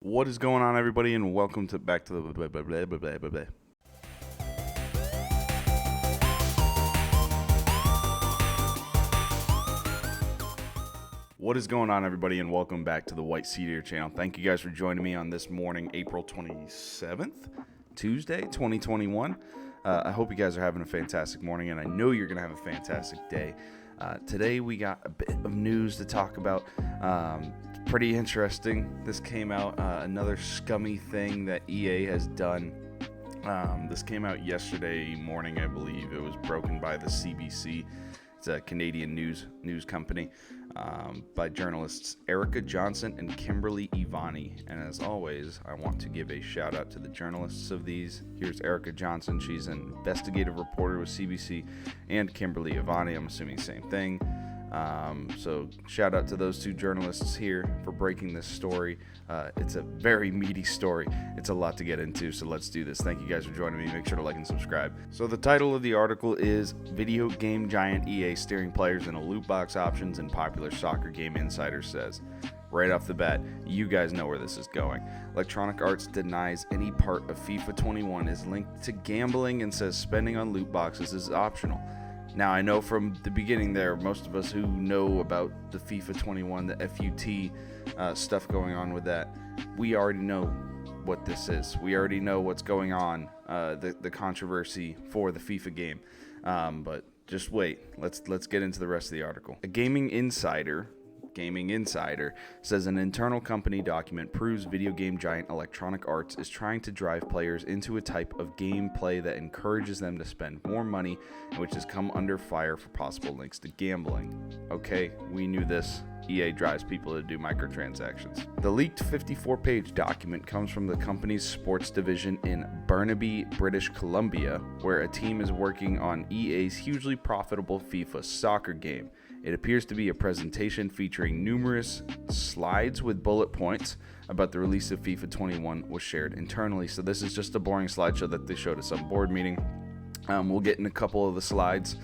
What is going on, everybody, and welcome back to the blah, blah, blah, blah, blah, blah, blah. What is going on, everybody, and welcome back to the White Seed Ear channel. Thank you guys for joining me on this morning, April 27th, Tuesday, 2021. I hope you guys are having a fantastic morning, and I know you're going to have a fantastic day. Today we got a bit of news to talk about. Pretty interesting. This came out, another scummy thing that EA has done. This came out yesterday morning, I believe. It was broken by the CBC. It's a Canadian news company, by journalists Erica Johnson and Kimberly Ivani. And as always, I want to give a shout out to the journalists of these. Here's Erica Johnson. She's an investigative reporter with CBC, and Kimberly Ivani, I'm assuming same thing. So shout out to those two journalists here for breaking this story. It's a very meaty story. It's a lot to get into, so let's do this. Thank you guys for joining me. Make sure to like and subscribe. So the title of the article is Video Game Giant EA Steering Players into Loot Box Options and Popular Soccer Game Insider Says. Right off the bat, you guys know where this is going. Electronic Arts denies any part of FIFA 21 is linked to gambling and says spending on loot boxes is optional. Now, I know from the beginning there, most of us who know about the FIFA 21, the FUT stuff going on with that, we already know what this is. We already know what's going on, the controversy for the FIFA game. But just wait. Let's get into the rest of the article. A Gaming Insider says an internal company document proves video game giant Electronic Arts is trying to drive players into a type of gameplay that encourages them to spend more money, which has come under fire for possible links to gambling. Okay, we knew this. EA drives people to do microtransactions. The leaked 54-page document comes from the company's sports division in Burnaby, British Columbia, where a team is working on EA's hugely profitable FIFA soccer game. It appears to be a presentation featuring numerous slides with bullet points about the release of FIFA 21 was shared internally. So this is just a boring slideshow that they showed at some board meeting. We'll get in a couple of the slides,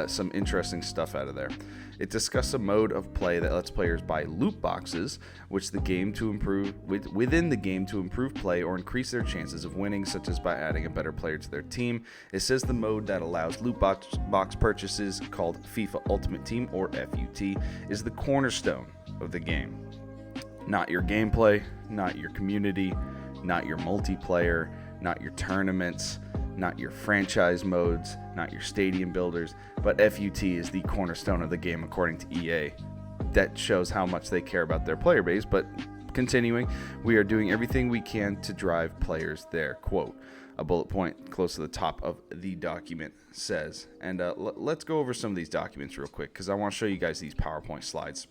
some interesting stuff out of there. It discussed a mode of play that lets players buy loot boxes, within the game to improve play or increase their chances of winning, such as by adding a better player to their team. It says the mode that allows loot box purchases, called FIFA Ultimate Team or FUT, is the cornerstone of the game. Not your gameplay, not your community, not your multiplayer, not your tournaments, not your franchise modes, not your stadium builders, but FUT is the cornerstone of the game according to EA. That shows how much they care about their player base, but continuing, we are doing everything we can to drive players there, quote. A bullet point close to the top of the document says. And let's go over some of these documents real quick, because I want to show you guys these PowerPoint slides.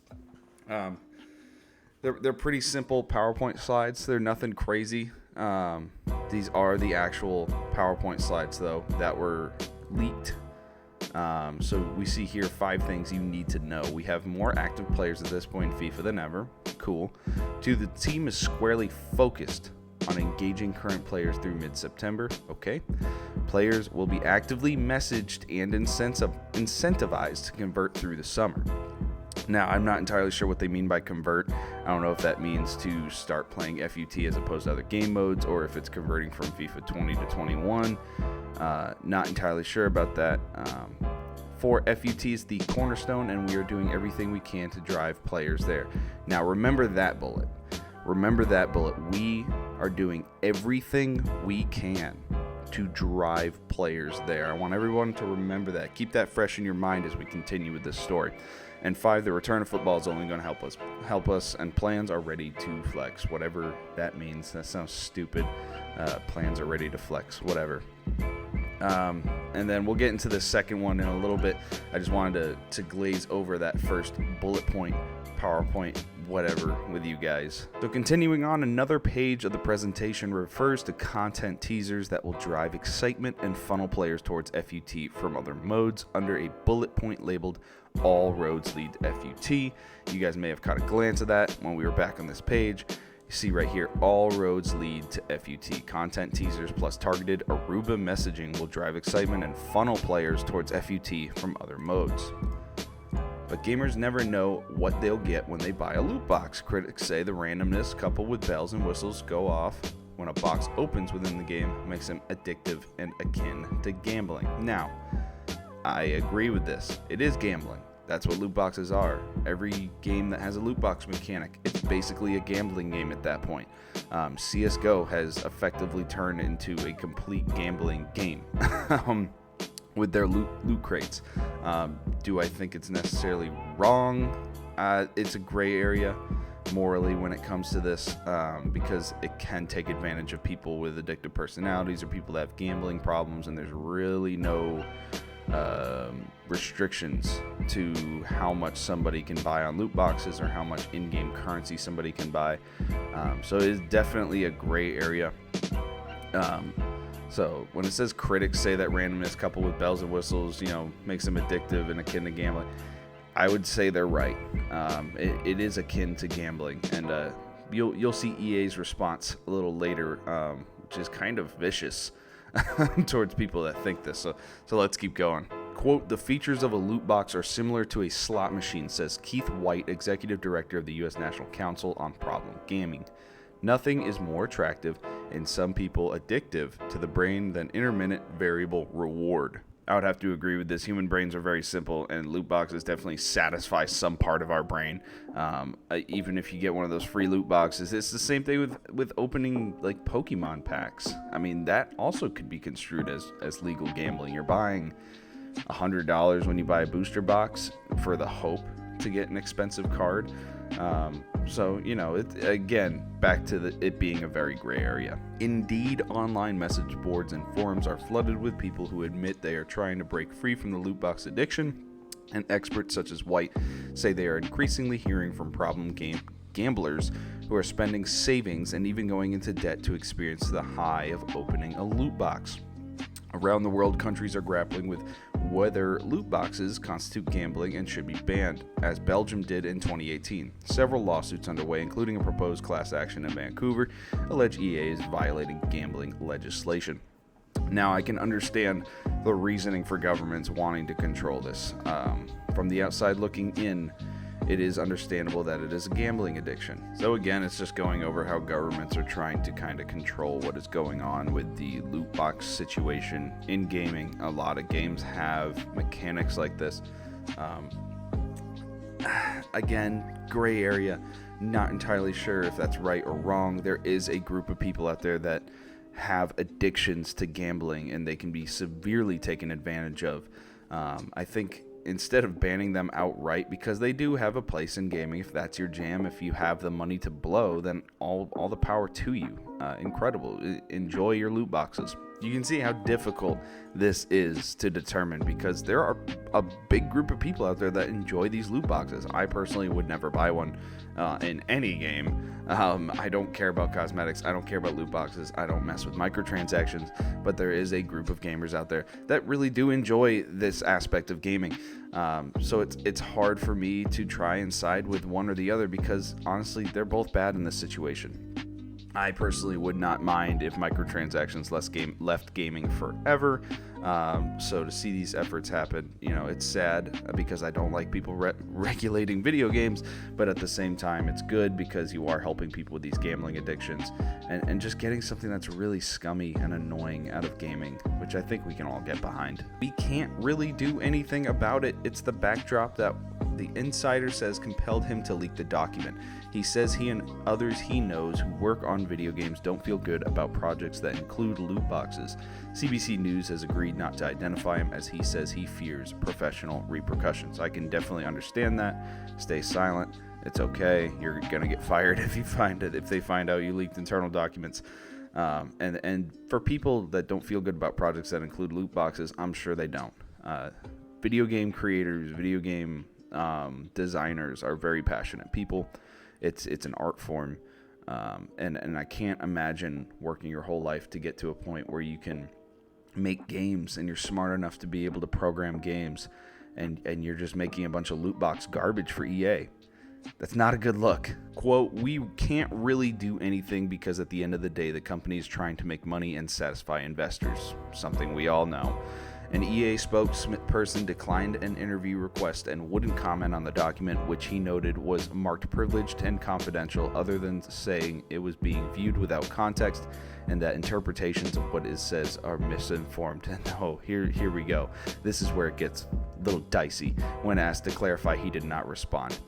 They're pretty simple PowerPoint slides. They're nothing crazy. These are the actual PowerPoint slides, though, that were leaked. So we see here 5 things you need to know. We have more active players at this point in FIFA than ever. Cool. 2, the team is squarely focused on engaging current players through mid-September. Okay. Players will be actively messaged and incentivized to convert through the summer. Now, I'm not entirely sure what they mean by convert. I don't know if that means to start playing FUT as opposed to other game modes, or if it's converting from FIFA 20 to 21. Not entirely sure about that. For FUT is the cornerstone, and we are doing everything we can to drive players there. Now, remember that bullet. We are doing everything we can to drive players there. I want everyone to remember that. Keep that fresh in your mind as we continue with this story. And 5, the return of football is only going to help us, and plans are ready to flex, whatever that means. That sounds stupid. Plans are ready to flex, whatever. And then we'll get into the second one in a little bit. I just wanted to glaze over that first bullet point, PowerPoint, whatever, with you guys. So continuing on, another page of the presentation refers to content teasers that will drive excitement and funnel players towards FUT from other modes under a bullet point labeled All Roads Lead to FUT. You guys may have caught a glance of that when we were back on this page. You see right here, all roads lead to FUT. Content teasers plus targeted Aruba messaging will drive excitement and funnel players towards FUT from other modes. but gamers never know what they'll get when they buy a loot box. Critics say the randomness coupled with bells and whistles go off when a box opens within the game makes them addictive and akin to gambling. Now, I agree with this. It is gambling. That's what loot boxes are. Every game that has a loot box mechanic, it's basically a gambling game at that point. CSGO has effectively turned into a complete gambling game with their loot crates. Do I think it's necessarily wrong? It's a gray area morally when it comes to this, because it can take advantage of people with addictive personalities or people that have gambling problems, and there's really no restrictions to how much somebody can buy on loot boxes or how much in-game currency somebody can buy. So it is definitely a gray area. So when it says critics say that randomness coupled with bells and whistles, makes them addictive and akin to gambling, I would say they're right. It is akin to gambling, and you'll see EA's response a little later, which is kind of vicious towards people that think this. So let's keep going. Quote, the features of a loot box are similar to a slot machine, says Keith White, executive director of the U.S. National Council on Problem Gaming. Nothing is more attractive and some people addictive to the brain than intermittent variable reward. I would have to agree with this. Human brains are very simple, and loot boxes definitely satisfy some part of our brain. Even if you get one of those free loot boxes, it's the same thing with opening like Pokemon packs. I mean, that also could be construed as legal gambling. You're buying $100 when you buy a booster box for the hope to get an expensive card. So it again, back to it being a very gray area. Indeed, online message boards and forums are flooded with people who admit they are trying to break free from the loot box addiction, and experts such as White say they are increasingly hearing from problem gamblers who are spending savings and even going into debt to experience the high of opening a loot box. Around the world, countries are grappling with whether loot boxes constitute gambling and should be banned, as Belgium did in 2018. Several lawsuits underway, including a proposed class action in Vancouver, allege EA is violating gambling legislation. Now, I can understand the reasoning for governments wanting to control this. From the outside looking in, it is understandable that it is a gambling addiction. So again, it's just going over how governments are trying to kind of control what is going on with the loot box situation in gaming. A lot of games have mechanics like this. Again, gray area. Not entirely sure if that's right or wrong. There is a group of people out there that have addictions to gambling, and they can be severely taken advantage of. I think instead of banning them outright, because they do have a place in gaming, if that's your jam, if you have the money to blow, then all the power to you. Incredible. Enjoy your loot boxes. You can see how difficult this is to determine, because there are a big group of people out there that enjoy these loot boxes. I personally would never buy one in any game. I don't care about cosmetics. I don't care about loot boxes. I don't mess with microtransactions. But there is a group of gamers out there that really do enjoy this aspect of gaming. So it's hard for me to try and side with one or the other, because honestly, they're both bad in this situation. I personally would not mind if microtransactions left gaming forever. So to see these efforts happen, it's sad, because I don't like people regulating video games, but at the same time, it's good because you are helping people with these gambling addictions and just getting something that's really scummy and annoying out of gaming, which I think we can all get behind. We can't really do anything about it. It's the backdrop that the insider says compelled him to leak the document. He says he and others he knows who work on video games don't feel good about projects that include loot boxes. CBC News has agreed not to identify him, as he says he fears professional repercussions. I can definitely understand that. Stay silent. It's okay. You're gonna get fired if they find out you leaked internal documents. And for people that don't feel good about projects that include loot boxes, I'm sure they don't. Video game creators, video game designers are very passionate people. It's an art form, and I can't imagine working your whole life to get to a point where you can make games and you're smart enough to be able to program games, and you're just making a bunch of loot box garbage for EA. That's not a good look. Quote, we can't really do anything because at the end of the day, the company is trying to make money and satisfy investors, something we all know. An EA spokesperson declined an interview request and wouldn't comment on the document, which he noted was marked privileged and confidential, other than saying it was being viewed without context and that interpretations of what it says are misinformed. And here we go. This is where it gets a little dicey. When asked to clarify, he did not respond.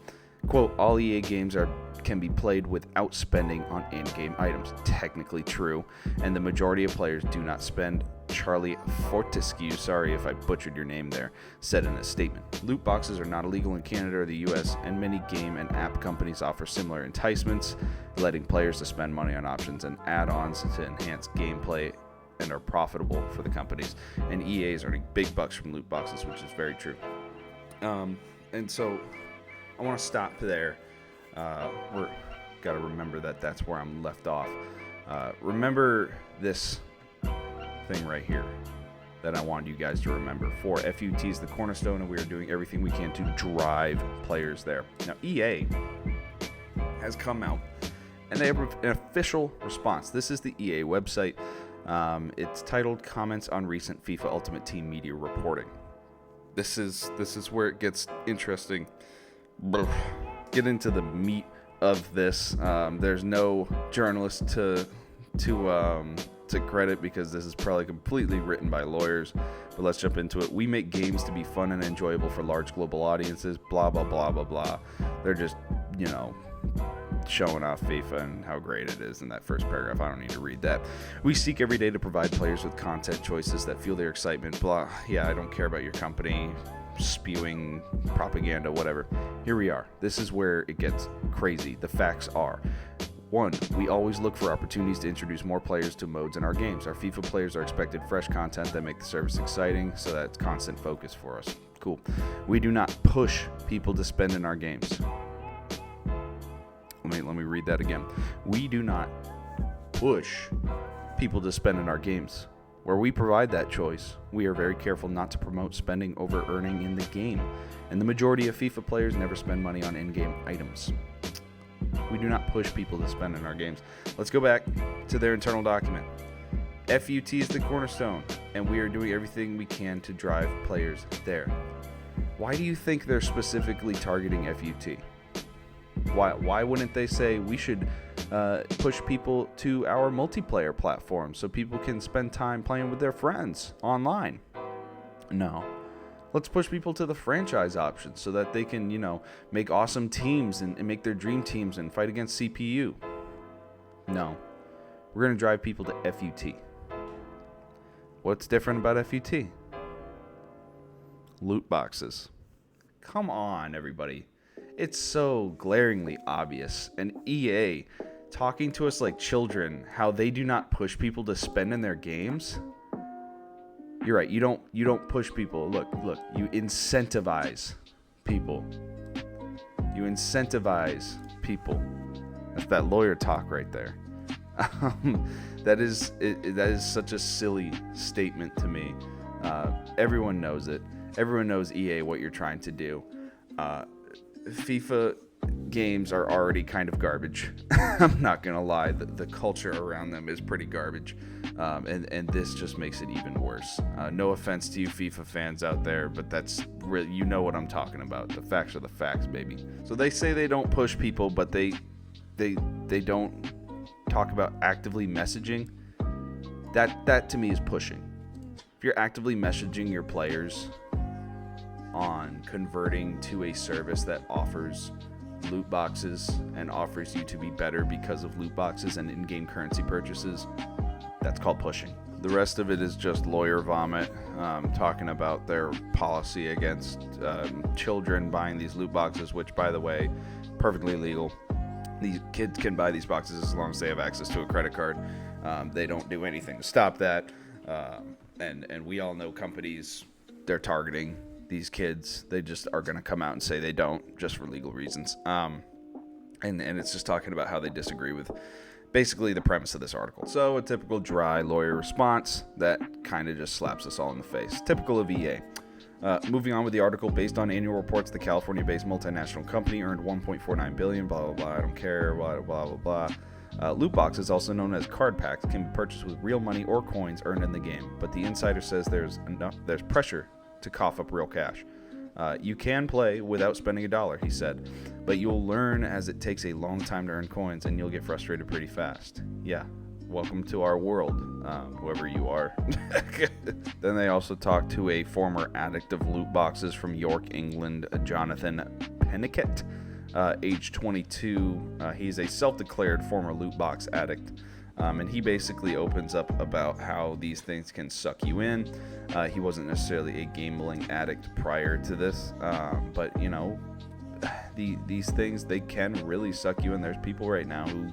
Quote, all EA games can be played without spending on in-game items. Technically true, and the majority of players do not spend, Charlie Fortescue, sorry if I butchered your name there, said in a statement. Loot boxes are not illegal in Canada or the US, and many game and app companies offer similar enticements, letting players to spend money on options and add-ons to enhance gameplay and are profitable for the companies. And EA is earning big bucks from loot boxes, which is very true. And so I want to stop there. We're got to remember that that's where I'm left off. Remember this thing right here that I wanted you guys to remember. For FUT is the cornerstone, and we are doing everything we can to drive players there. Now, EA has come out, and they have an official response. This is the EA website. It's titled "Comments on Recent FIFA Ultimate Team Media Reporting." This is where it gets interesting. Get into the meat of this. There's no journalist to credit because this is probably completely written by lawyers. But let's jump into it. We make games to be fun and enjoyable for large global audiences. Blah blah blah blah blah. They're just showing off FIFA and how great it is in that first paragraph. I don't need to read that. We seek every day to provide players with content choices that fuel their excitement. Blah. Yeah, I don't care about your company spewing propaganda, whatever. Here we are. This is where it gets crazy. The facts are: 1. We always look for opportunities to introduce more players to modes in our games. Our FIFA players are expected fresh content that make the service exciting, so that's constant focus for us. Cool. We do not push people to spend in our games. Let me read that again. We do not push people to spend in our games. Where we provide that choice, we are very careful not to promote spending over earning in the game, and the majority of FIFA players never spend money on in-game items. We do not push people to spend in our games. Let's go back to their internal document. FUT is the cornerstone, and we are doing everything we can to drive players there. Why do you think they're specifically targeting FUT? Why wouldn't they say we should push people to our multiplayer platform so people can spend time playing with their friends online? No. Let's push people to the franchise options so that they can, make awesome teams and make their dream teams and fight against CPU. No. We're going to drive people to FUT. What's different about FUT? Loot boxes. Come on, everybody. It's so glaringly obvious. And EA talking to us like children, how they do not push people to spend in their games. You're right. You don't push people. Look, you incentivize people. You incentivize people. That's that lawyer talk right there. That is such a silly statement to me. Everyone knows it. Everyone knows EA what you're trying to do. FIFA games are already kind of garbage. I'm not gonna lie, the culture around them is pretty garbage, and this just makes it even worse. No offense to you FIFA fans out there, but that's really, you know what I'm talking about. The facts are the facts, baby. So they say they don't push people, but they don't talk about actively messaging. That to me is pushing. If you're actively messaging your players on converting to a service that offers loot boxes and offers you to be better because of loot boxes and in-game currency purchases, that's called pushing. The rest of it is just lawyer vomit, talking about their policy against children buying these loot boxes, which, by the way, perfectly legal. These kids can buy these boxes as long as they have access to a credit card. They don't do anything to stop that, and we all know companies, they're targeting these kids. They just are going to come out and say they don't, just for legal reasons. And it's just talking about how they disagree with basically the premise of this article. So a typical dry lawyer response that kind of just slaps us all in the face. Typical of EA. Moving on with the article, based on annual reports, the California-based multinational company earned $1.49 billion, blah, blah, blah, I don't care, blah, blah, blah, blah. Loot boxes, also known as card packs, can be purchased with real money or coins earned in the game, but the insider says there's pressure to cough up real cash. You can play without spending $1, he said, but you'll learn as it takes a long time to earn coins, and you'll get frustrated pretty fast. Yeah, welcome to our world, whoever you are. Then they also talked to a former addict of loot boxes from York, England, Jonathan Pennicutt, age 22. He's a self-declared former loot box addict. And he basically opens up about how these things can suck you in. He wasn't necessarily a gambling addict prior to this, but you know, these things, they can really suck you in. There's people right now who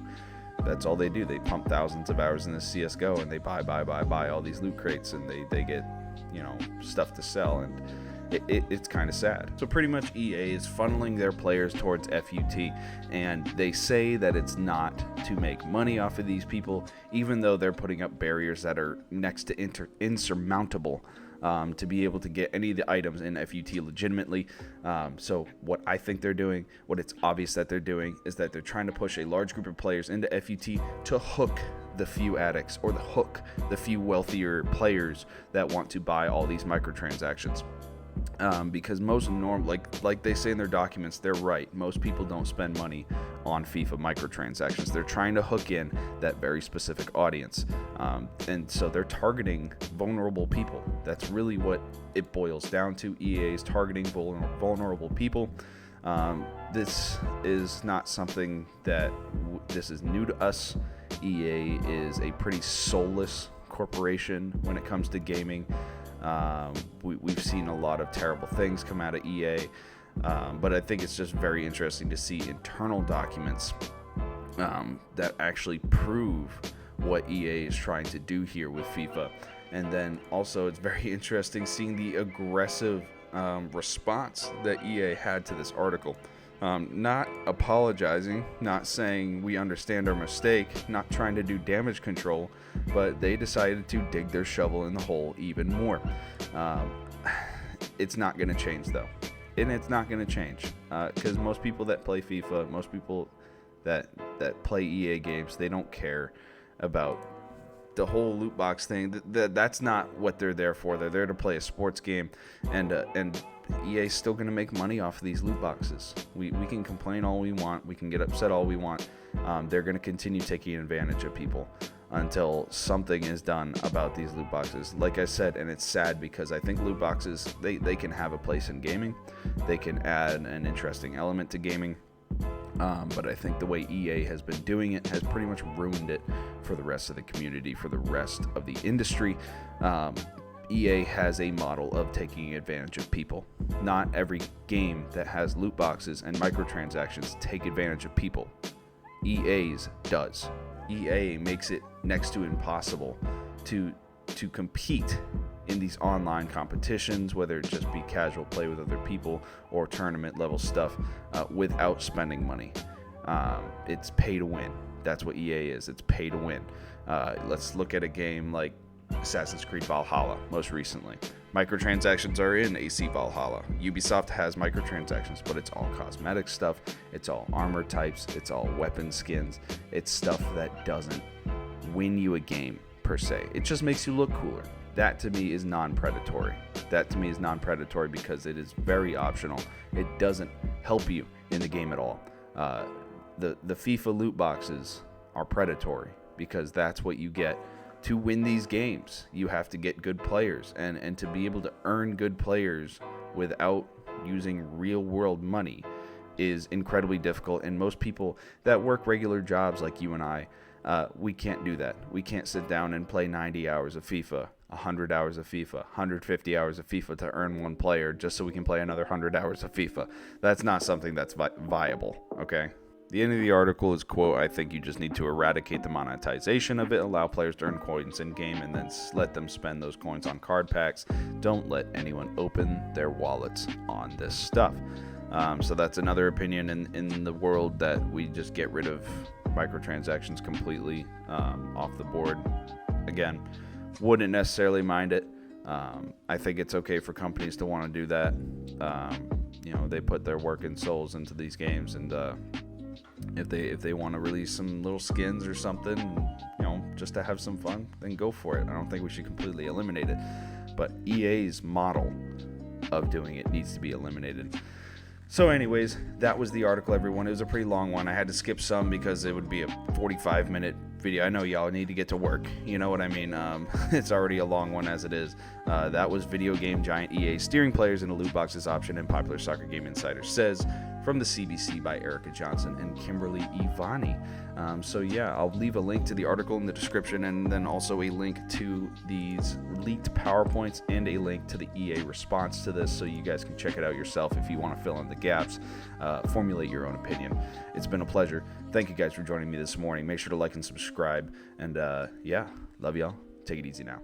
that's all they do. They pump thousands of hours in this CSGO, and they buy all these loot crates, and they get, you know, stuff to sell, and it's kind of sad. So pretty much EA is funneling their players towards FUT, and they say that it's not to make money off of these people, even though they're putting up barriers that are next to insurmountable to be able to get any of the items in FUT legitimately. So what I think they're doing, what it's obvious that they're doing, is that they're trying to push a large group of players into FUT to hook the few addicts, or the few wealthier players that want to buy all these microtransactions. Because most like they say in their documents, they're right. Most people don't spend money on FIFA microtransactions. They're trying to hook in that very specific audience, and so they're targeting vulnerable people. That's really what it boils down to. EA is targeting vulnerable people. This is not something that this is new to us. EA is a pretty soulless corporation when it comes to gaming. We've seen a lot of terrible things come out of EA, but I think it's just very interesting to see internal documents that actually prove what EA is trying to do here with FIFA. And then also it's very interesting seeing the aggressive response that EA had to this article. Not apologizing, not saying we understand our mistake, not trying to do damage control, but they decided to dig their shovel in the hole even more. It's not going to change though, and it's not going to change because most people that play FIFA, most people that play EA games, they don't care about the whole loot box thing. That's not what they're there for. They're there to play a sports game, and EA's still going to make money off of these loot boxes. We can complain all we want. We can get upset all we want. They're going to continue taking advantage of people until something is done about these loot boxes. Like I said, and it's sad because I think loot boxes, they can have a place in gaming. They can add an interesting element to gaming. But I think the way EA has been doing it has pretty much ruined it for the rest of the community, for the rest of the industry. EA has a model of taking advantage of people. Not every game that has loot boxes and microtransactions take advantage of people. EA's does. EA makes it next to impossible to compete in these online competitions, whether it just be casual play with other people or tournament level stuff, without spending money. It's pay to win. That's what EA is. It's pay to win. Let's look at a game like Assassin's Creed Valhalla most recently. Microtransactions are in AC Valhalla. Ubisoft has microtransactions, but it's all cosmetic stuff. It's all armor types. It's all weapon skins. It's stuff that doesn't win you a game per se. It just makes you look cooler. That to me is non-predatory. Because it is very optional. It doesn't help you in the game at all. The FIFA loot boxes are predatory because that's what you get to win these games. You have to get good players, and to be able to earn good players without using real world money is incredibly difficult. And most people that work regular jobs like you and I, we can't do that. We can't sit down and play 90 hours of FIFA, 100 hours of FIFA, 150 hours of FIFA to earn one player just so we can play another 100 hours of FIFA. That's not something that's viable, okay? The end of the article is, quote, I think you just need to eradicate the monetization of it, allow players to earn coins in game, and then let them spend those coins on card packs. Don't let anyone open their wallets on this stuff. So that's another opinion in the world, that we just get rid of microtransactions completely off the board. Again, wouldn't necessarily mind it. I think it's okay for companies to want to do that. They put their work and souls into these games, and if they want to release some little skins or something, just to have some fun, then go for it. I don't think we should completely eliminate it, but EA's model of doing it needs to be eliminated. So anyways, that was the article, everyone. It was a pretty long one. I had to skip some because it would be a 45-minute video. I know y'all need to get to work. You know what I mean? It's already a long one as it is. That was video game giant EA steering players into loot boxes option and popular soccer game insider says, from the CBC by Erica Johnson and Kimberly Ivani. So yeah, I'll leave a link to the article in the description, and then also a link to these leaked PowerPoints and a link to the EA response to this, so you guys can check it out yourself if you want to fill in the gaps, formulate your own opinion. It's been a pleasure. Thank you guys for joining me this morning. Make sure to like and subscribe, and yeah, love y'all. Take it easy now.